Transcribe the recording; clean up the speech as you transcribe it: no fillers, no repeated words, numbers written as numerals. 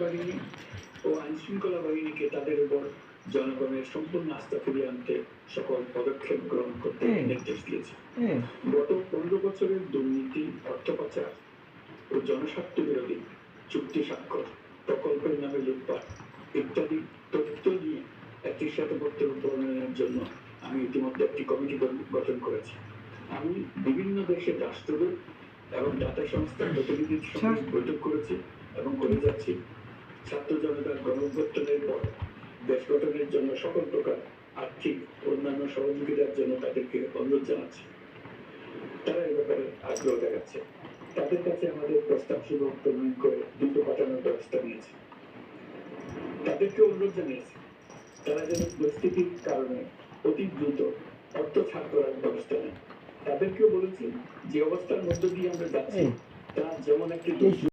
বাহিনী ও আইনশৃঙ্খলা বাহিনীকে তাদের উপর জনগণের সম্পূর্ণ আস্থা ফিরিয়ে আনতে সকল পদক্ষেপ গ্রহণ করতে নির্দেশ দিয়েছে। গত 15 বছরের দুর্নীতি, অর্থ পাচার ও জনস্বার্থ বিরোধী চুক্তি স্বাক্ষর, প্রকল্পের নামে লুটপাট ইত্যাদি তথ্য নিয়ে একটি শ্বেতপত্র প্রণয়নের জন্য আমি ইতিমধ্যে একটি কমিটি গঠন করেছি। আমি বিভিন্ন দেশের রাষ্ট্রদূত এবং দাতা সংস্থার প্রতিনিধির সঙ্গে বৈঠক করেছি এবং করে যাচ্ছি। ছাত্র জনতার গণঅভ্যুত্থানের পর দেশ গঠনের জন্য সকল প্রকার আর্থিক অন্যান্য সহযোগিতার জন্য তাদেরকে অনুরোধ জানাচ্ছি। তারা এই ব্যাপারে আগ্রহ দেখাচ্ছে। তাদের কাছে আমাদের প্রস্তাব সুযোগ প্রণয়ন করে দ্রুত পাঠানোর ব্যবস্থা নিয়েছে। তাদেরকে অনুরোধ জানিয়েছে তারা যেন পরিস্থিতির কারণে অতি দ্রুত অর্থ ছাড় করার ব্যবস্থা নেয়। তাদেরকেও বলেছি যে অবস্থার মধ্য দিয়ে আমরা যাচ্ছি তা যেমন একটি